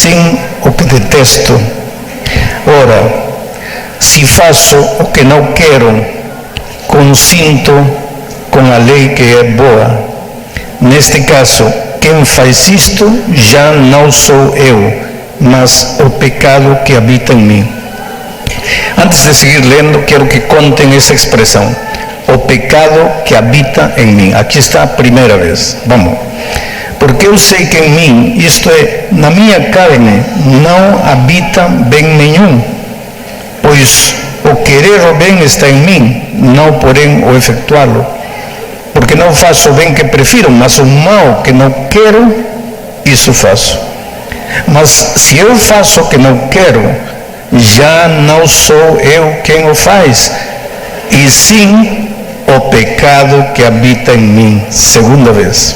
sim o que detesto. Ora, se faço o que não quero, consinto com a lei que é boa. Neste caso, quem faz isto já não sou eu, mas o pecado que habita em mim. Antes de seguir lendo, quero que contem essa expressão: o pecado que habita em mim. Aqui está a primeira vez. Vamos. Porque eu sei que em mim, isto é, na minha carne, não habita bem nenhum. Pois o querer o bem está em mim, não porém o efetuá-lo. Porque não faço o bem que prefiro, mas o mal que não quero, isso faço. Mas se eu faço o que não quero, já não sou eu quem o faz, e sim o pecado que habita em mim. Segunda vez.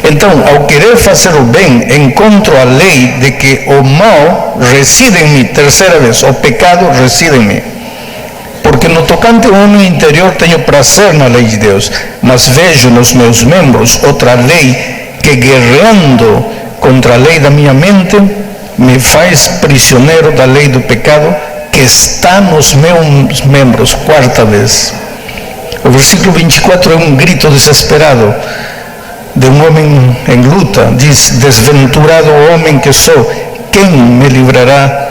Então, ao querer fazer o bem, encontro a lei de que o mal reside em mim. Terceira vez, o pecado reside em mim. Porque no tocante ao homem interior tenho prazer na lei de Deus, mas vejo nos meus membros outra lei que, guerreando contra a lei da minha mente, me faz prisioneiro da lei do pecado que está nos meus membros. Quarta vez. O versículo 24 é um grito desesperado de um homem em luta. Diz: desventurado homem que sou, quem me livrará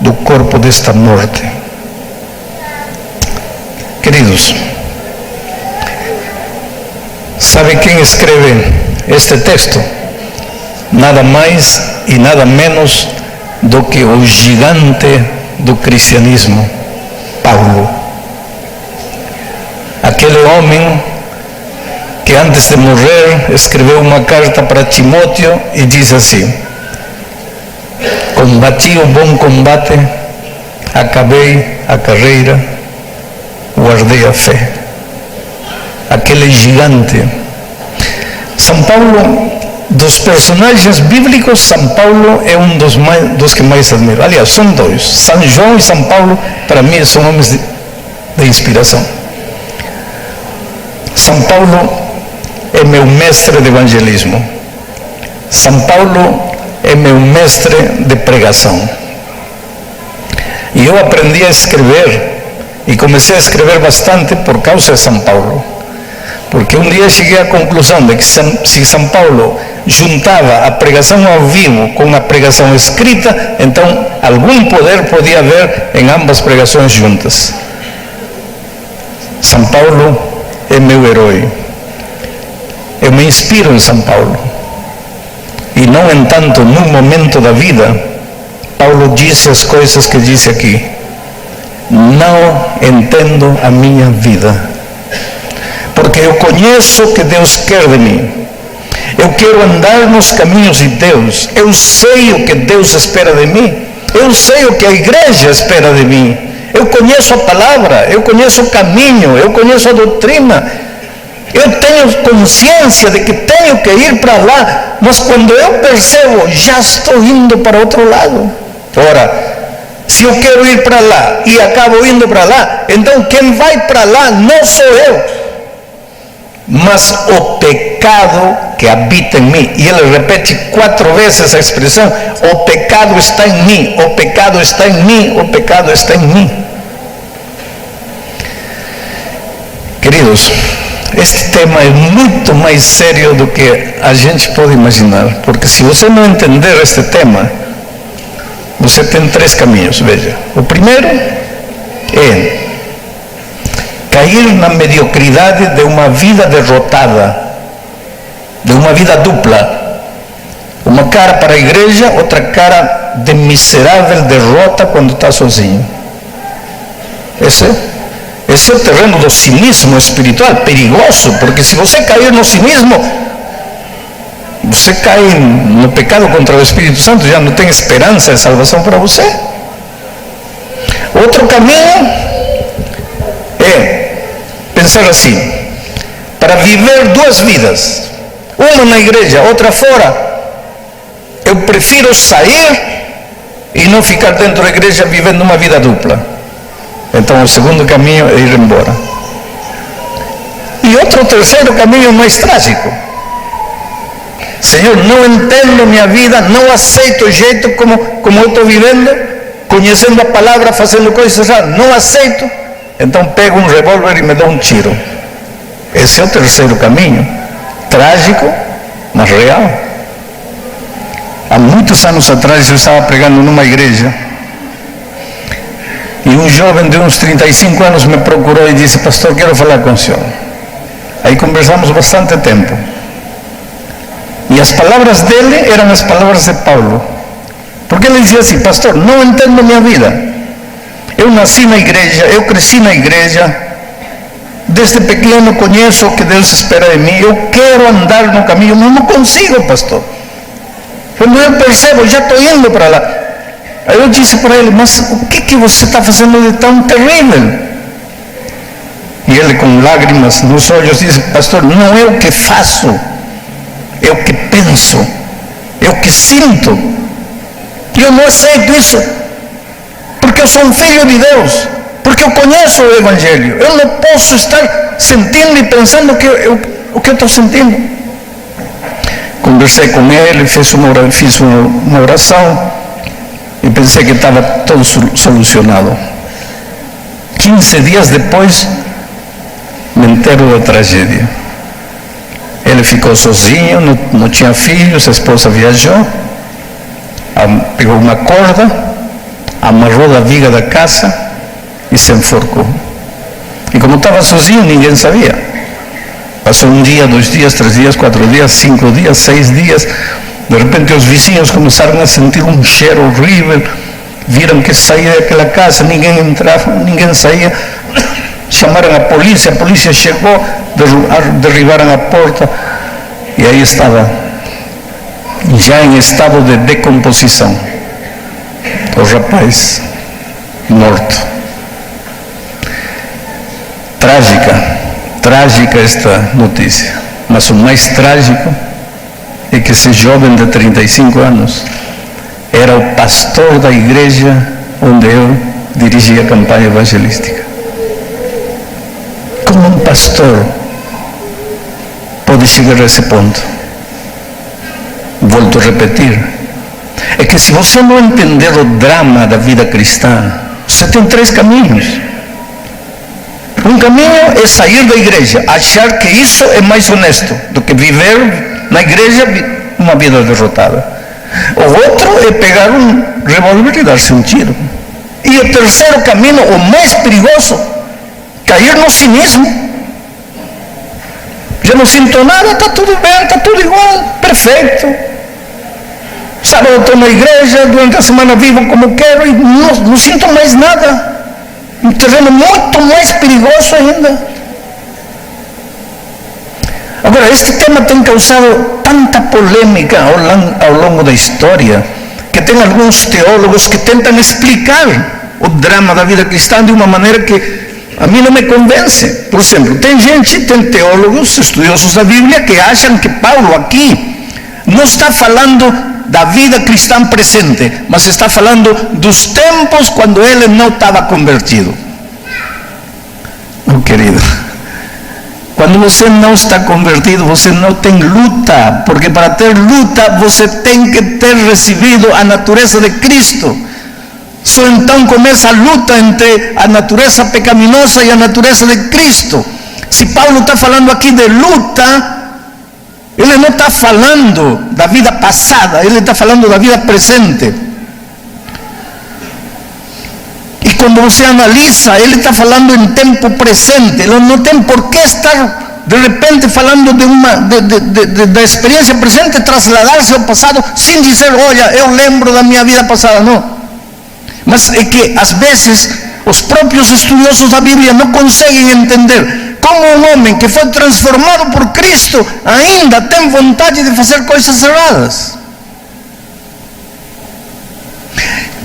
do corpo desta morte? Queridos, sabe quem escreve este texto? Nada mais e nada menos do que o gigante do cristianismo, Paulo. Aquele homem que antes de morrer escreveu uma carta para Timóteo e diz assim: combati o bom combate, acabei a carreira, guardei a fé. Aquele gigante. São Paulo, dos personagens bíblicos, São Paulo é um dos que mais admiro. Aliás, são dois. São João e São Paulo, para mim, são homens de inspiração. São Paulo é meu mestre de evangelismo. São Paulo é meu mestre de pregação. E eu aprendi a escrever, e comecei a escrever bastante por causa de São Paulo. Porque um dia cheguei à conclusão de que se São Paulo juntava a pregação ao vivo com a pregação escrita, então algum poder podia haver em ambas pregações juntas. São Paulo é meu herói. Eu me inspiro em São Paulo. E não entanto, num momento da vida, Paulo disse as coisas que disse aqui: não entendo a minha vida, porque eu conheço o que Deus quer de mim. Eu quero andar nos caminhos de Deus. Eu sei o que Deus espera de mim. Eu sei o que a igreja espera de mim. Eu conheço a palavra, eu conheço o caminho, eu conheço a doutrina. Eu tenho consciência de que tenho que ir para lá, mas quando eu percebo, já estou indo para outro lado. Ora, se eu quero ir para lá e acabo indo para lá, então quem vai para lá não sou eu, mas o pecado que habita em mim. E ele repete 4 vezes a expressão: o pecado está em mim, o pecado está em mim, o pecado está em mim. Queridos, este tema é muito mais sério do que a gente pode imaginar, porque se você não entender este tema, você tem 3 caminhos, veja. O primeiro é cair na mediocridade de uma vida derrotada, de uma vida dupla. Uma cara para a igreja, outra cara de miserável derrota quando está sozinho. Esse é o terreno do cinismo espiritual, perigoso, porque se você cair no cinismo, você cai no pecado contra o Espírito Santo, já não tem esperança de salvação para você. Outro caminho é pensar assim: para viver 2 vidas, uma na igreja, outra fora, eu prefiro sair e não ficar dentro da igreja vivendo uma vida dupla. Então o segundo caminho é ir embora. E outro terceiro caminho mais trágico: Senhor, não entendo minha vida, não aceito o jeito como eu estou vivendo, conhecendo a palavra, fazendo coisas erradas, não aceito. Então pego um revólver e me dou um tiro. Esse é o terceiro caminho, trágico, mas real. Há muitos anos atrás eu estava pregando numa igreja e um jovem de uns 35 anos me procurou e disse: pastor, quero falar com o senhor. Aí conversamos bastante tempo e as palavras dele eram as palavras de Paulo, porque ele dizia assim: pastor, não entendo minha vida, eu nasci na igreja, eu cresci na igreja, desde pequeno conheço o que Deus espera de mim, eu quero andar no caminho, mas não consigo, pastor. Quando eu percebo, já estou indo para lá. Aí eu disse para ele: mas o que você está fazendo de tão terrível? E ele, com lágrimas nos olhos, disse: pastor, não é o que faço, é o que penso, é o que sinto. E eu não aceito isso, porque eu sou um filho de Deus, porque eu conheço o Evangelho. Eu não posso estar sentindo e pensando o que eu estou sentindo. Conversei com ele, fiz uma oração e pensei que estava tudo solucionado. 15 dias depois, me entero da tragédia. Ele ficou sozinho, não tinha filhos, a esposa viajou, pegou uma corda, amarrou da viga da casa e se enforcou. E como estava sozinho, ninguém sabia. Passou um dia, 2 dias, 3 dias, 4 dias, 5 dias, 6 dias. De repente os vizinhos começaram a sentir um cheiro horrível, viram que saía daquela casa, ninguém entrava, ninguém saía. Chamaram a polícia chegou, derribaram a porta e aí estava, já em estado de decomposição, o rapaz morto. Trágica esta notícia, mas o mais trágico é que esse jovem de 35 anos era o pastor da igreja onde eu dirigia a campanha evangelística. Como um pastor pode chegar a esse ponto? Volto a repetir, é que se você não entender o drama da vida cristã, você tem 3 caminhos. Um caminho é sair da igreja, achar que isso é mais honesto do que viver na igreja uma vida derrotada. O outro é pegar um revólver e dar-se um tiro. E o terceiro caminho, o mais perigoso, cair no cinismo. Já não sinto nada, está tudo bem, está tudo igual, perfeito. Sábado estou na igreja, durante a semana vivo como quero e não sinto mais nada. Um terreno muito mais perigoso ainda. Agora, este tema tem causado tanta polêmica ao longo da história, que tem alguns teólogos que tentam explicar o drama da vida cristã de uma maneira que a mim não me convence. Por exemplo, tem teólogos, estudiosos da Bíblia, que acham que Paulo aqui não está falando da vida cristã presente, mas está falando dos tempos quando ele não estava convertido. Meu querido, quando você não está convertido, você não tem luta, porque para ter luta você tem que ter recebido a natureza de Cristo. Só então começa a luta entre a natureza pecaminosa e a natureza de Cristo. Se Paulo está falando aqui de luta, ele não está falando da vida passada, ele está falando da vida presente. E quando você analisa, ele está falando em tempo presente. Ele não tem por que estar de repente falando da experiência presente, trasladar-se ao passado sem dizer: olha, eu lembro da minha vida passada. Não. Mas é que às vezes os próprios estudiosos da Bíblia não conseguem entender como um homem que foi transformado por Cristo ainda tem vontade de fazer coisas erradas.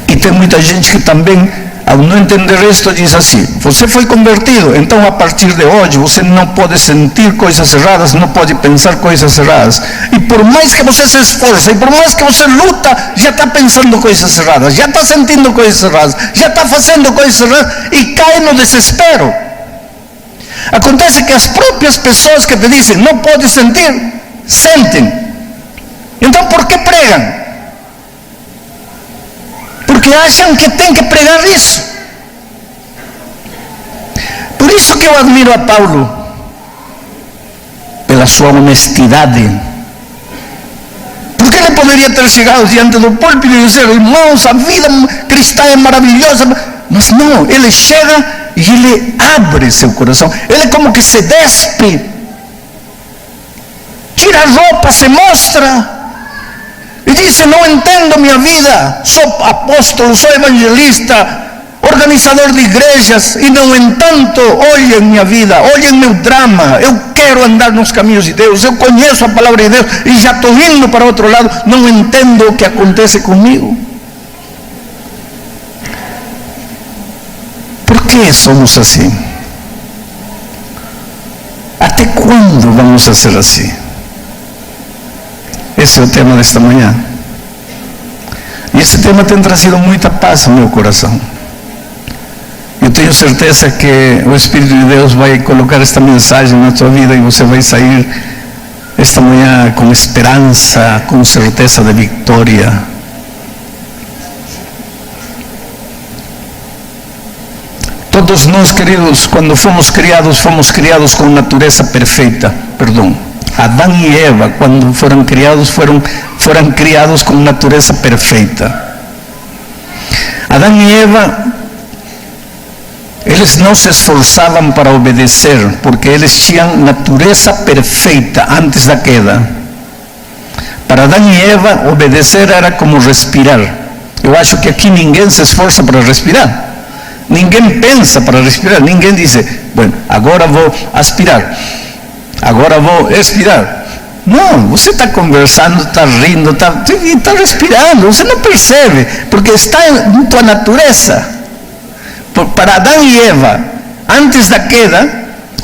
E tem muita gente que também, ao não entender isto, diz assim: você foi convertido, então a partir de hoje você não pode sentir coisas erradas, não pode pensar coisas erradas. E por mais que você se esforce, e por mais que você luta, já está pensando coisas erradas, já está sentindo coisas erradas, já está fazendo coisas erradas e cai no desespero. Acontece que as próprias pessoas que te dizem não pode sentir, sentem. Então, por que pregam? Porque acham que tem que pregar isso. Por isso que eu admiro a Paulo, pela sua honestidade. Porque ele poderia ter chegado diante do púlpito e dizer: irmãos, a vida cristã é maravilhosa. Mas não, ele chega e ele abre seu coração. Ele como que se despe, tira a roupa, se mostra e diz: não entendo minha vida, sou apóstolo, sou evangelista, organizador de igrejas, e no entanto, olhem minha vida, olhem meu drama, eu quero andar nos caminhos de Deus, eu conheço a palavra de Deus e já estou indo para outro lado, não entendo o que acontece comigo. Por que somos assim? Até quando vamos a ser assim? Esse é o tema desta manhã. E esse tema tem trazido muita paz ao meu coração. Eu tenho certeza que o Espírito de Deus vai colocar esta mensagem na sua vida e você vai sair esta manhã com esperança, com certeza de vitória. Todos nós, queridos, quando fomos criados com natureza perfeita. Adão e Eva, quando foram criados, foram criados com natureza perfeita. Adão e Eva, eles não se esforçavam para obedecer, porque eles tinham natureza perfeita antes da queda. Para Adão e Eva, obedecer era como respirar. Eu acho que aqui ninguém se esforça para respirar. Ninguém pensa para respirar. Ninguém diz: bueno, agora vou aspirar, agora vou expirar. Não, você está conversando, está rindo, está respirando. Você não percebe, porque está em tua natureza. Para Adão e Eva, antes da queda,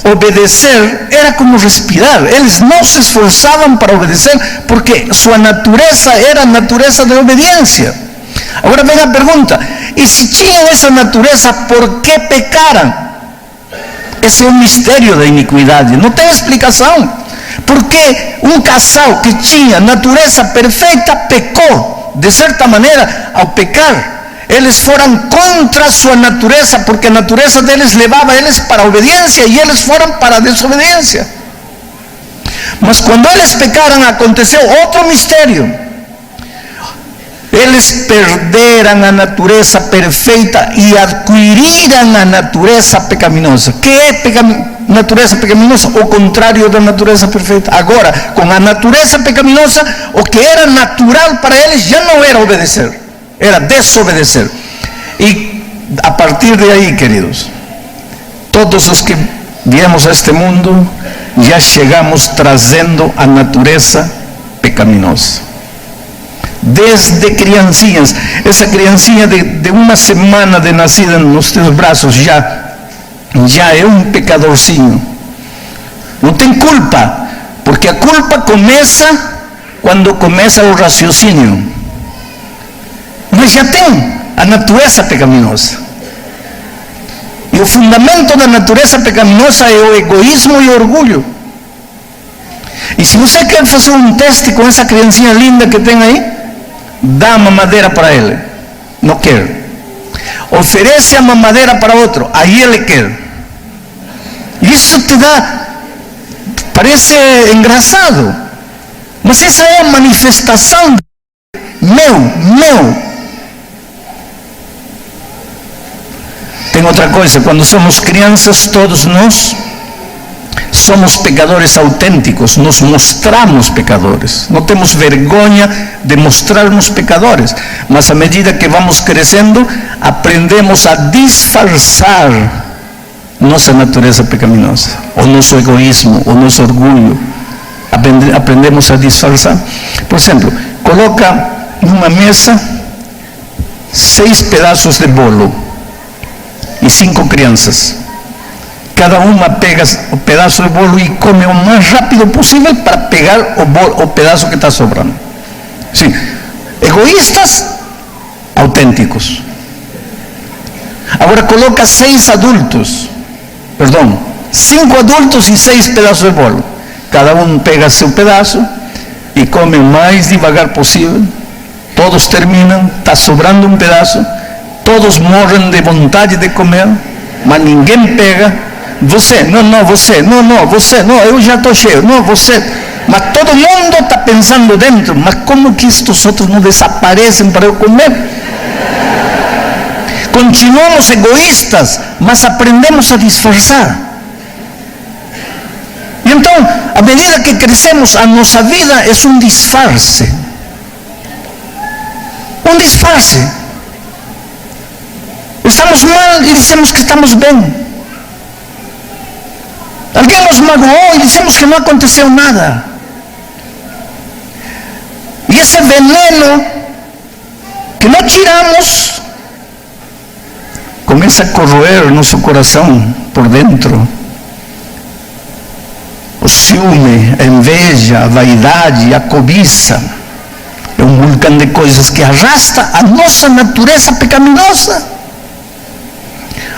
obedecer era como respirar. Eles não se esforçavam para obedecer, porque sua natureza era a natureza de obediência. Agora vem a pergunta: e se tinham essa natureza, por que pecaram? Esse é um mistério da iniquidade, não tem explicação. Porque um casal que tinha natureza perfeita pecou. De certa maneira, ao pecar, eles foram contra sua natureza, porque a natureza deles levava eles para a obediência e eles foram para a desobediência. Mas quando eles pecaram, aconteceu outro mistério. Eles perderam a natureza perfeita e adquiriram a natureza pecaminosa. Que é natureza pecaminosa? O contrário da natureza perfeita. Agora, com a natureza pecaminosa, o que era natural para eles já não era obedecer, era desobedecer. E a partir de aí, queridos, todos os que viemos a este mundo já chegamos trazendo a natureza pecaminosa. Desde criancinhas, essa criancinha de uma semana de nascida nos teus braços já é um pecadorzinho. Não tem culpa, porque a culpa começa quando começa o raciocínio. Mas já tem a natureza pecaminosa. E o fundamento da natureza pecaminosa é o egoísmo e o orgulho. E se você quer fazer um teste com essa criancinha linda que tem aí, dá a mamadeira para ele, não quer. Oferece a mamadeira para outro, aí ele quer. Isso te dá, parece engraçado, mas essa é a manifestação de meu. Tem outra coisa: quando somos crianças, todos nós somos pecadores autênticos, nos mostramos pecadores, não temos vergonha de mostrarmos pecadores, mas à medida que vamos crescendo, aprendemos a disfarçar nossa natureza pecaminosa, o nosso egoísmo, o nosso orgulho, aprendemos a disfarçar. Por exemplo, coloca numa mesa 6 pedaços de bolo e 5 crianças. Cada uma pega o pedaço de bolo e come o mais rápido possível para pegar o pedaço que está sobrando. Sim, egoístas autênticos. Agora coloca 5 adultos e 6 pedaços de bolo. Cada um pega seu pedaço, e come o mais devagar possível. Todos terminam, está sobrando um pedaço, todos morrem de vontade de comer, mas ninguém pega. Você, não, eu já estou cheio, não, você. Mas todo mundo está pensando dentro, mas como que estes outros não desaparecem para eu comer? Continuamos egoístas, mas aprendemos a disfarçar. E então, à medida que crescemos, a nossa vida é um disfarce. Um disfarce. Estamos mal e dizemos que estamos bem. Alguém nos magoou e dizemos que não aconteceu nada. E esse veneno que não tiramos começa a corroer nosso coração por dentro. O ciúme, a inveja, a vaidade, a cobiça. É um vulcão de coisas que arrasta a nossa natureza pecaminosa.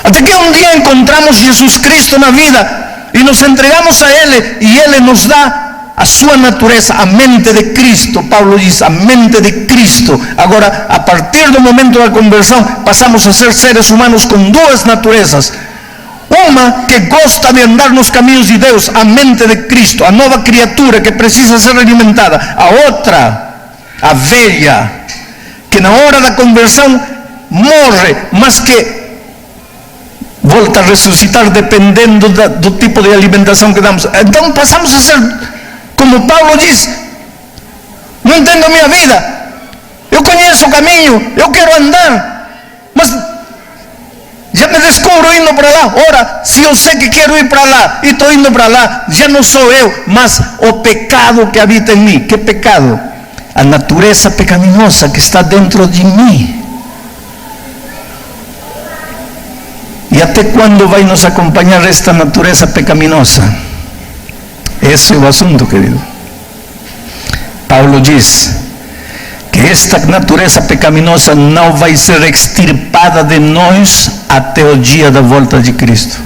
Até que um dia encontramos Jesus Cristo na vida e nos entregamos a Ele, e Ele nos dá a sua natureza, a mente de Cristo. Paulo diz, a mente de Cristo. Agora, a partir do momento da conversão, passamos a ser seres humanos com duas naturezas. Uma que gosta de andar nos caminhos de Deus, a mente de Cristo, a nova criatura que precisa ser alimentada. A outra, a velha, que na hora da conversão morre, mas que volta a ressuscitar dependendo do tipo de alimentação que damos. Então passamos a ser, como Paulo diz, não entendo a minha vida, eu conheço o caminho, eu quero andar, mas já me descubro indo para lá. Ora, se eu sei que quero ir para lá e estou indo para lá, já não sou eu, mas o pecado que habita em mim. Que pecado? A natureza pecaminosa que está dentro de mim. E até quando vai nos acompanhar esta natureza pecaminosa? Esse é o assunto, querido. Paulo diz que esta natureza pecaminosa não vai ser extirpada de nós até o dia da volta de Cristo.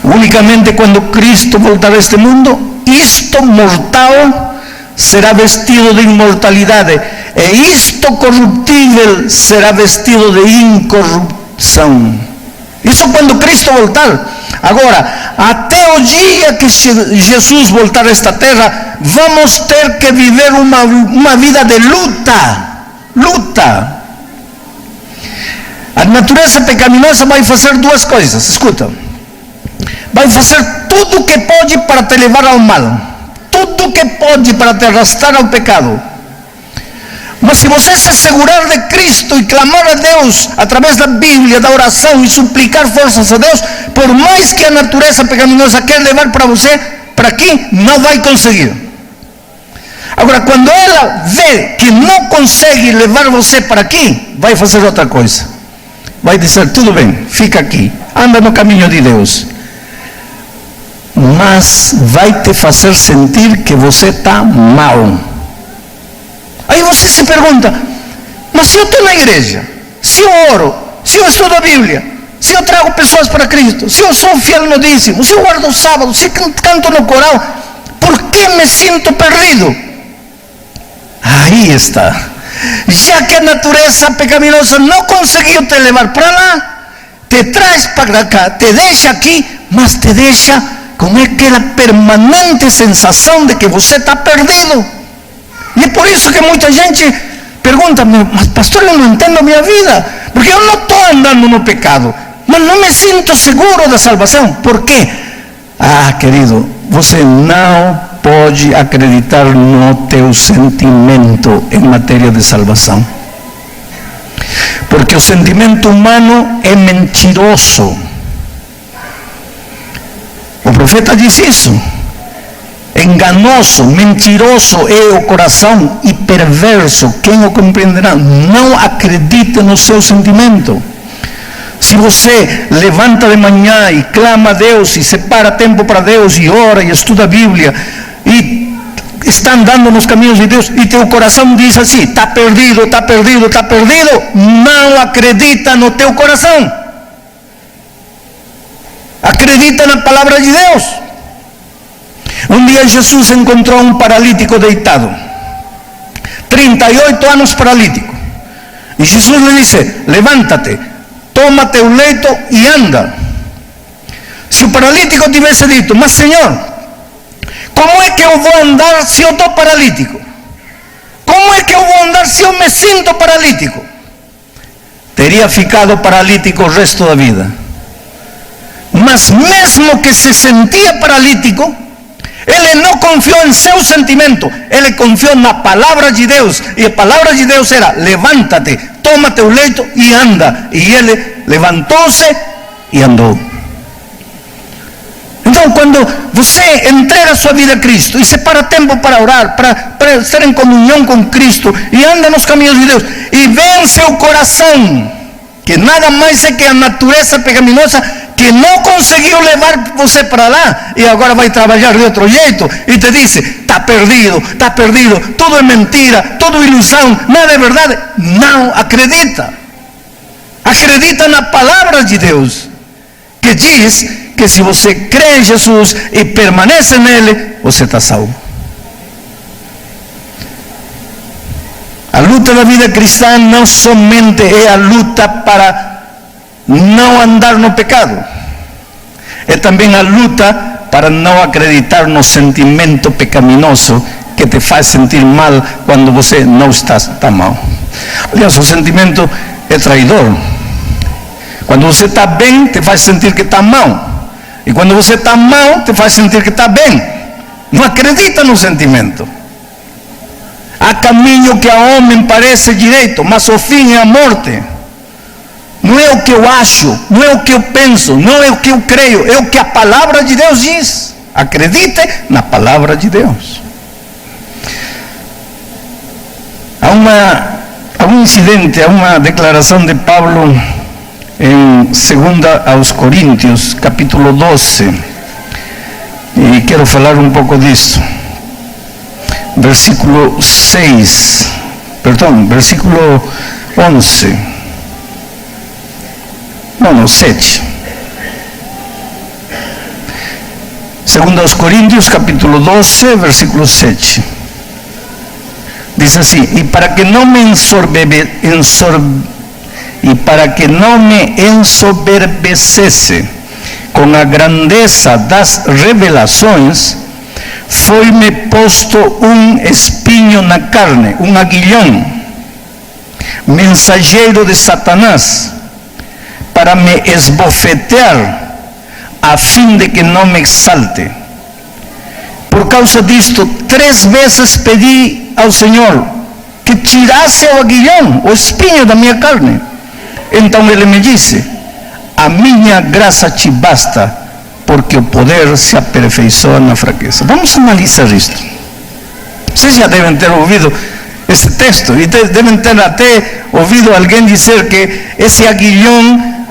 Unicamente quando Cristo voltar a este mundo, isto mortal será vestido de imortalidade, e isto corruptível será vestido de incorrupção. Isso quando Cristo voltar. Agora, até o dia que Jesus voltar a esta terra, vamos ter que viver uma vida de luta. A natureza pecaminosa vai fazer duas coisas, escuta. Vai fazer tudo o que pode para te levar ao mal, tudo o que pode para te arrastar ao pecado. Mas se você se assegurar de Cristo e clamar a Deus através da Bíblia, da oração, e suplicar forças a Deus, por mais que a natureza pecaminosa quer levar para você, para aqui, não vai conseguir. Agora, quando ela vê que não consegue levar você para aqui, vai fazer outra coisa. Vai dizer, tudo bem, fica aqui, anda no caminho de Deus. Mas vai te fazer sentir que você está mal. Aí você se pergunta, mas se eu estou na igreja, se eu oro, se eu estudo a Bíblia, se eu trago pessoas para Cristo, se eu sou fiel no dízimo, se eu guardo o sábado, se canto no coral, por que me sinto perdido? Aí está. Já que a natureza pecaminosa não conseguiu te levar para lá, te traz para cá, te deixa aqui, mas te deixa com aquela permanente sensação de que você está perdido. E é por isso que muita gente pergunta, mas pastor, eu não entendo a minha vida, porque eu não estou andando no pecado, mas não me sinto seguro da salvação. Por quê? Ah, querido, você não pode acreditar no teu sentimento em matéria de salvação, porque o sentimento humano é mentiroso. O profeta diz isso. Enganoso, mentiroso é o coração e perverso. Quem o compreenderá? Não acredite no seu sentimento. Se você levanta de manhã e clama a Deus e separa tempo para Deus e ora e estuda a Bíblia e está andando nos caminhos de Deus e teu coração diz assim, está perdido, não acredita no teu coração. Acredita na palavra de Deus. Um dia Jesus encontrou um paralítico deitado, 38 anos paralítico, e Jesus lhe disse: levántate, toma teu leito e anda. Se o paralítico tivesse dito: mas Senhor, como é que eu vou andar se eu estou paralítico? Como é que eu vou andar se eu me sinto paralítico? Teria ficado paralítico o resto da vida. Mas mesmo que se sentia paralítico, ele não confiou em seu sentimento, ele confiou na palavra de Deus, e a palavra de Deus era: levántate, toma teu leito e anda. E ele levantou-se e andou. Então, quando você entrega sua vida a Cristo e separa tempo para orar, para estar em comunhão com Cristo, e anda nos caminhos de Deus, e vence o coração, que nada mais é que a natureza pecaminosa que não conseguiu levar você para lá, e agora vai trabalhar de outro jeito, e te diz: está perdido, tudo é mentira, tudo ilusão, nada é verdade. Não acredita. Acredita na palavra de Deus, que diz que se você crê em Jesus e permanece nele, você está salvo. A luta da vida cristã não somente é a luta para não andar no pecado, é também a luta para não acreditar no sentimento pecaminoso que te faz sentir mal quando você não está mal. Aliás, o sentimento é traidor. Quando você está bem, te faz sentir que está mal, e quando você está mal, te faz sentir que está bem. Não acredita no sentimento. Há caminho que a homem parece direito, mas o fim é a morte. Não é o que eu acho, não é o que eu penso, não é o que eu creio, é o que a palavra de Deus diz. Acredite na palavra de Deus. Há um incidente, há uma declaração de Paulo em 2 aos Coríntios, capítulo 12, e quero falar um pouco disso. Versículo 11. Não, 7. 2 aos Coríntios, capítulo 12, versículo 7. Diz assim: e para que não me ensoberbecesse com a grandeza das revelações, foi-me posto um espinho na carne, um aguilhão, mensageiro de Satanás, para me esbofetear, a fim de que não me exalte. Por causa disto, 3 vezes pedi ao Senhor que tirasse o aguilhão, o espinho da minha carne. Então ele me disse: a minha graça te basta, porque o poder se aperfeiçoa na fraqueza. Vamos analisar isto. Vocês já devem ter ouvido esse texto, e devem ter até ouvido alguém dizer que esse aguilhão,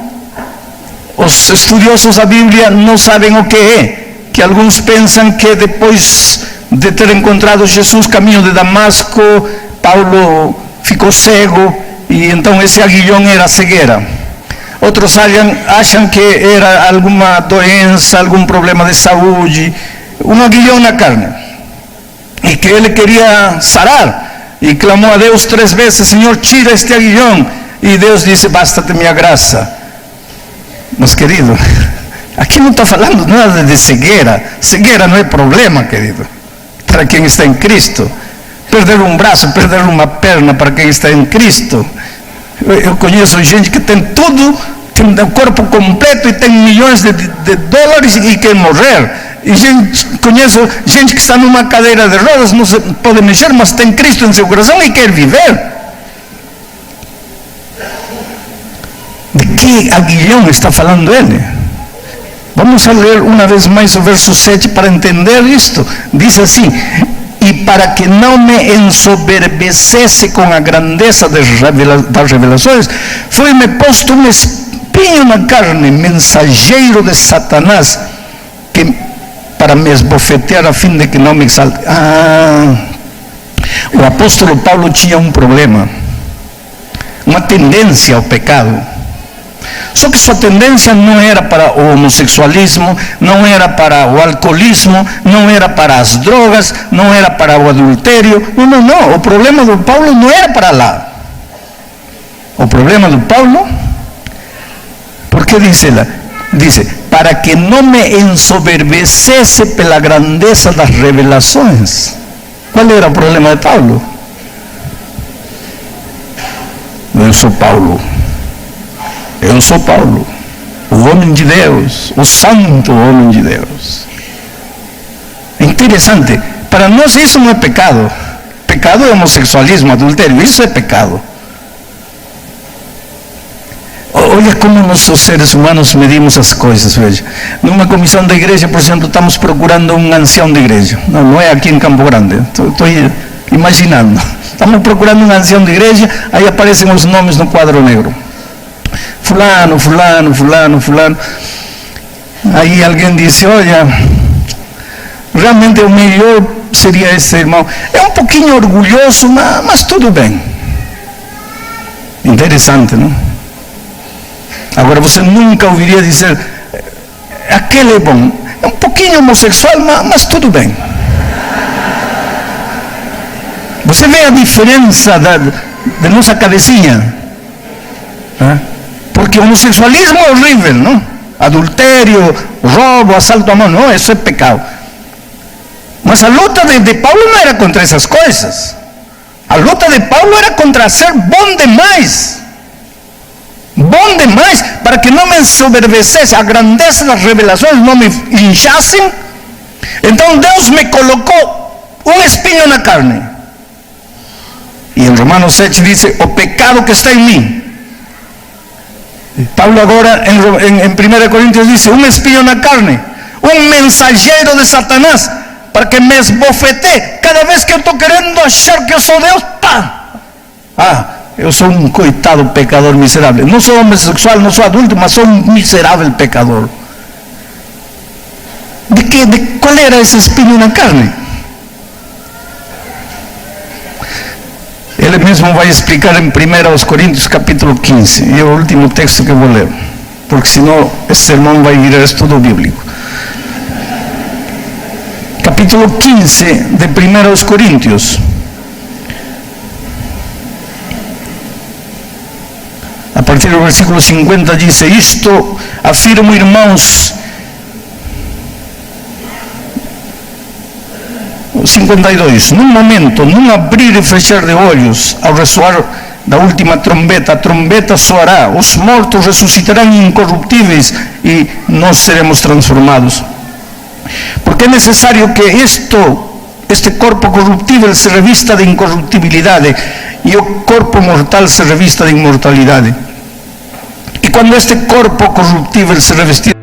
os estudiosos da Bíblia não sabem o que é, que alguns pensam que depois de ter encontrado Jesus caminho de Damasco, Paulo ficou cego, e então esse aguilhão era cegueira. Outros acham que era alguma doença, algum problema de saúde, um aguilhão na carne, e que ele queria sarar, e clamou a Deus 3 vezes: Senhor, tira este aguilhão. E Deus disse: basta-te minha graça. Mas, querido, aqui não está falando nada de cegueira. Cegueira não é problema, querido, para quem está em Cristo. Perder um braço, perder uma perna, para quem está em Cristo. Eu conheço gente que tem tudo, tem o corpo completo e tem milhões de dólares e quer morrer. E conheço gente que está numa cadeira de rodas, não se pode mexer, mas tem Cristo em seu coração e quer viver. De que aguilhão está falando ele? Vamos a ler uma vez mais o verso 7 para entender isto. Diz assim: e para que não me ensoberbecesse com a grandeza das revelações, foi-me posto um espinho na carne, mensageiro de Satanás, para me esbofetear, a fim de que não me exalte. O apóstolo Paulo tinha um problema, uma tendência ao pecado. Só que sua tendência não era para o homossexualismo, não era para o alcoolismo, não era para as drogas, não era para o adultério. Não. O problema do Paulo não era para lá. O problema do Paulo, porque dice para que não me ensoberbecesse pela grandeza das revelações. Qual era o problema de Paulo? Eu sou Paulo, o homem de Deus, o santo homem de Deus. É interessante, para nós isso não é pecado. Pecado é homossexualismo, adultério, isso é pecado. Olha como nós, os seres humanos, medimos as coisas. Veja, numa comissão da igreja, por exemplo, estamos procurando um ancião de igreja. Não é aqui em Campo Grande, estou imaginando. Estamos procurando um ancião de igreja, aí aparecem os nomes no quadro negro. Fulano. Aí alguém disse, olha, realmente o melhor seria esse irmão. É um pouquinho orgulhoso, mas tudo bem. Interessante, não? Agora você nunca ouviria dizer, aquele é bom. É um pouquinho homossexual, mas tudo bem. Você vê a diferença da nossa cabecinha? Porque o homossexualismo é horrível, não? Adultério, roubo, assalto à mão, não, isso é pecado. Mas a luta de Paulo não era contra essas coisas. A luta de Paulo era contra ser bom demais. Bom demais, para que não me ensoberbecesse, a grandeza das revelações não me inchassem. Então Deus me colocou um espinho na carne. E em Romanos 7 diz, o pecado que está em mim. Paulo agora em 1 Coríntios diz, um espinho na carne, um mensageiro de Satanás, para que me esbofetee cada vez que eu estou querendo achar que eu sou Deus, pá! Eu sou um coitado pecador miserável. Não sou homossexual, não sou adulto, mas sou um miserável pecador. Qual era esse espinho na carne? Ele mesmo vai explicar em 1 Coríntios capítulo 15. E é o último texto que eu vou ler. Porque senão esse sermão vai virar estudo bíblico. Capítulo 15 de 1 Coríntios. A partir do versículo 50 diz, isto afirmo, irmãos, 52, num momento, num abrir e fechar de olhos, ao ressoar da última trombeta, a trombeta soará, os mortos ressuscitarão incorruptíveis e nós seremos transformados. Porque é necessário que este corpo corruptível se revista de incorruptibilidade e o corpo mortal se revista de inmortalidade. E quando este corpo corruptível se revestir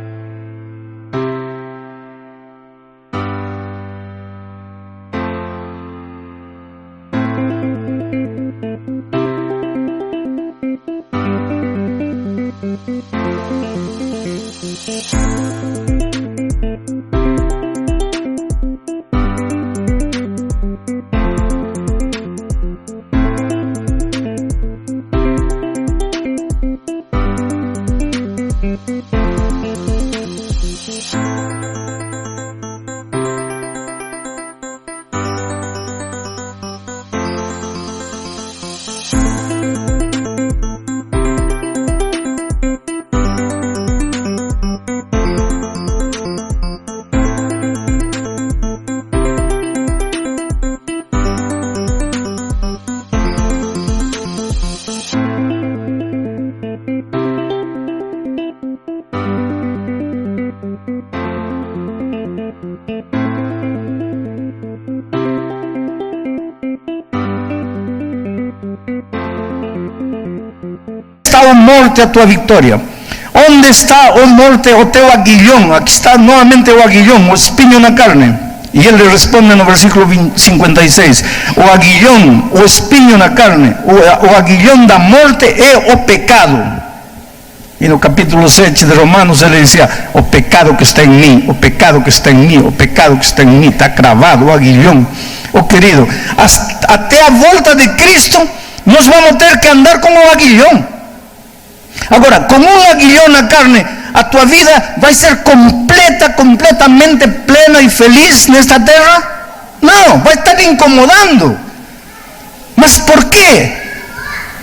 está, ó morte, a tua vitória? Onde está, ó morte, o teu aguilhão? Aqui está novamente o aguilhão, o espinho na carne. E ele responde no versículo 56, o aguilhão, o espinho na carne, o aguilhão da morte é o pecado. E no capítulo 7 de Romanos ele dizia, o pecado que está em mim, o pecado que está em mim, o pecado que está em mim, está cravado, o aguilhão. Oh querido, até a volta de Cristo, nós vamos ter que andar com o aguilhão. Agora, com um aguilhão na carne, a tua vida vai ser completamente plena e feliz nesta terra? Não, vai estar incomodando. Mas por quê?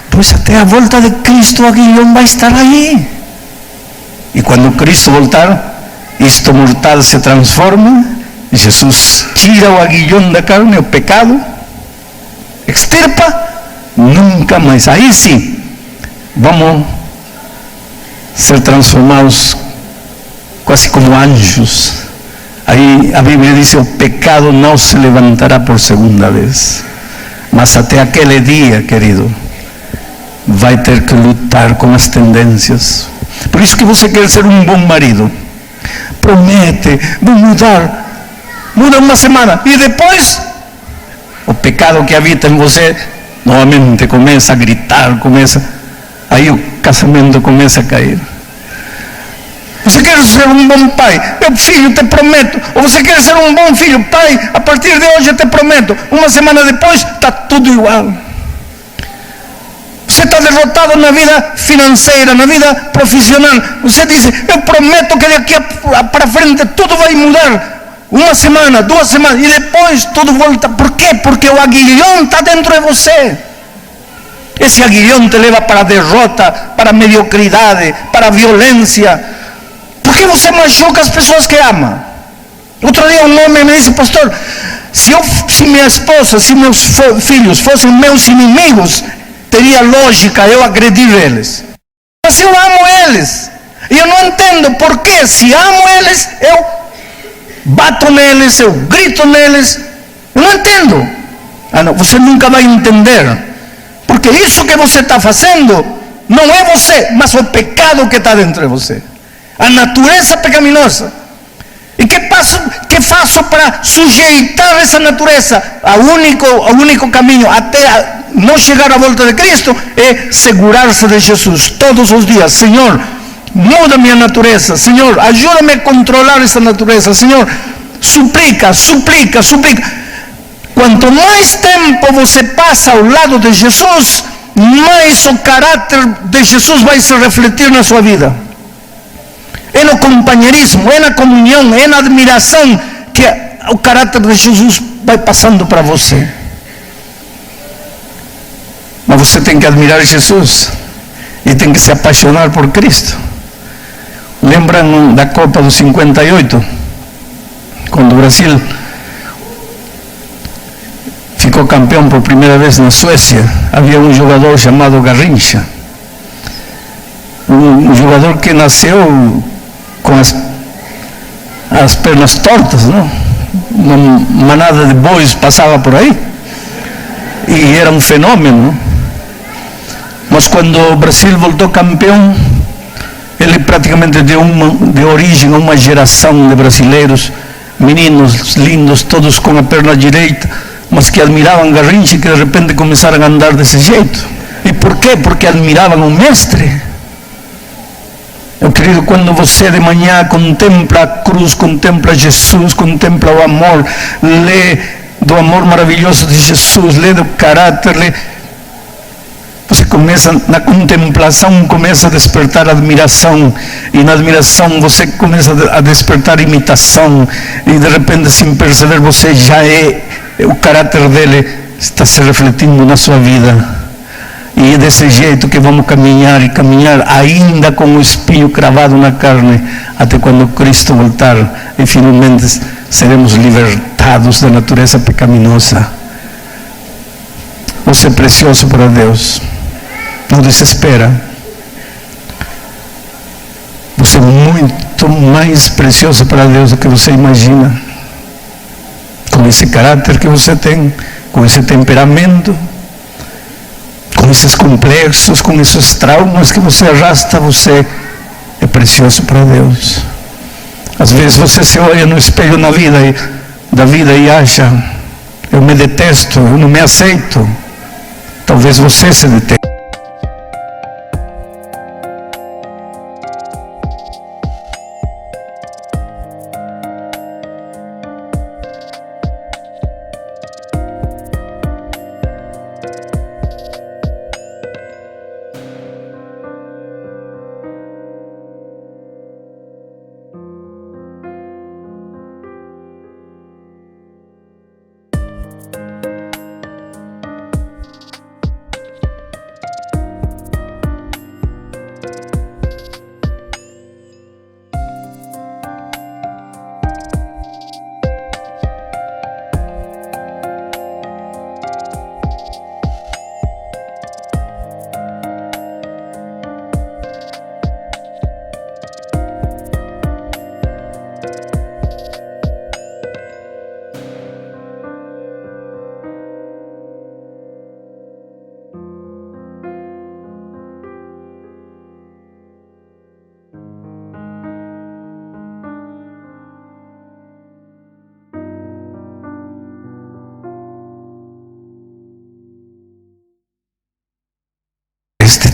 Pois até a volta de Cristo o aguilhão vai estar aí. E quando Cristo voltar, isto mortal se transforma, e Jesus tira o aguilhão da carne, o pecado, extirpa, nunca mais. Aí sim, vamos ser transformados quase como anjos. Aí a Bíblia diz: o pecado não se levantará por segunda vez. Mas até aquele dia, querido, vai ter que lutar com as tendências. Por isso que você quer ser um bom marido. Promete, vou mudar. Muda uma semana e depois o pecado que habita em você novamente começa a gritar, aí o casamento começa a cair. Você quer ser um bom pai? Meu filho, te prometo. Ou você quer ser um bom filho? Pai, a partir de hoje eu te prometo. Uma semana depois está tudo igual. Você está derrotado na vida financeira, na vida profissional. Você diz: eu prometo que daqui para frente tudo vai mudar. Uma semana, 2 semanas, e depois tudo volta. Por quê? Porque o aguilhão está dentro de você. Esse aguilhão te leva para a derrota, para a mediocridade, para a violência. Por que você machuca as pessoas que ama? Outro dia um homem me disse: pastor, se minha esposa, se meus filhos fossem meus inimigos, teria lógica eu agredir eles. Mas eu amo eles. E eu não entendo por que, se amo eles, eu bato neles, eu grito neles. Eu não entendo. Não, você nunca vai entender. Porque isso que você está fazendo não é você, mas o pecado que está dentro de você. A natureza pecaminosa. E que faço para sujeitar essa natureza? O único caminho até não chegar à volta de Cristo é segurar-se de Jesus todos os dias. Senhor, muda minha natureza. Senhor, ajuda-me a controlar essa natureza. Senhor, suplica. Quanto mais tempo você passa ao lado de Jesus, mais o caráter de Jesus vai se refletir na sua vida. É no companheirismo, é na comunhão, é na admiração que o caráter de Jesus vai passando para você. Mas você tem que admirar Jesus e tem que se apaixonar por Cristo. Lembram da Copa do 58? Quando o Brasil ficou campeão por primeira vez na Suécia, havia um jogador chamado Garrincha. Um jogador que nasceu com as pernas tortas, não? Uma manada de bois passava por aí e era um fenômeno. Mas quando o Brasil voltou campeão, ele praticamente deu de origem a uma geração de brasileiros, meninos lindos, todos com a perna direita, mas que admiravam Garrincha e que de repente começaram a andar desse jeito. E por quê? Porque admiravam o mestre. Meu querido, quando você de manhã contempla a cruz, contempla Jesus, contempla o amor, lê do amor maravilhoso de Jesus, lê do caráter, você começa, na contemplação, começa a despertar admiração, e na admiração você começa a despertar imitação, e de repente, sem perceber, você já o caráter dele está se refletindo na sua vida. E é desse jeito que vamos caminhar ainda com o espinho cravado na carne, até quando Cristo voltar e finalmente seremos libertados da natureza pecaminosa. Você é precioso para Deus. Não desespera. Você é muito mais precioso para Deus do que você imagina. Com esse caráter que você tem, com esse temperamento, com esses complexos, com esses traumas que você arrasta, você é precioso para Deus. Às vezes você se olha no espelho da vida e acha: eu me detesto, eu não me aceito. Talvez você se deteste.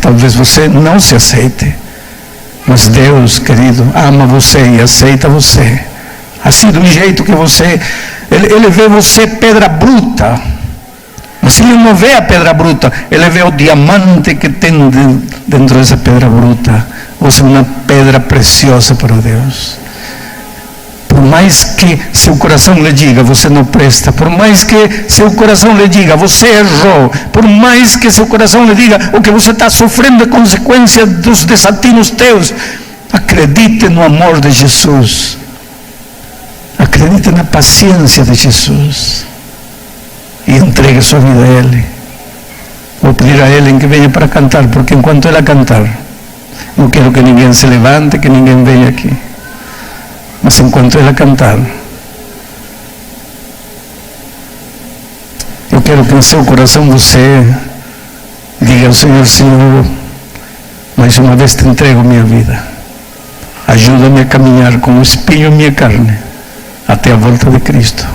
Talvez você não se aceite, mas Deus, querido, ama você e aceita você. Assim, do jeito que você, Ele vê você pedra bruta, mas Ele não vê a pedra bruta, Ele vê o diamante que tem dentro dessa pedra bruta. Você é uma pedra preciosa para Deus. Por mais que seu coração lhe diga, você não presta. Por mais que seu coração lhe diga, você errou. Por mais que seu coração lhe diga, o que você está sofrendo é consequência dos desatinos teus. Acredite no amor de Jesus. Acredite na paciência de Jesus. E entregue sua vida a Ele. Vou pedir a Ele que venha para cantar, porque enquanto Ele cantar, não quero que ninguém se levante, que ninguém venha aqui. Mas enquanto Ele cantar, eu quero que em seu coração você diga ao Senhor: Senhor, mais uma vez te entrego minha vida. Ajuda-me a caminhar com o espinho em minha carne até a volta de Cristo.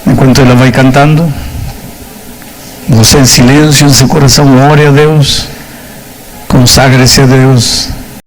Enquanto ela vai cantando, você em silêncio, em seu coração, ore a Deus, consagre-se a Deus.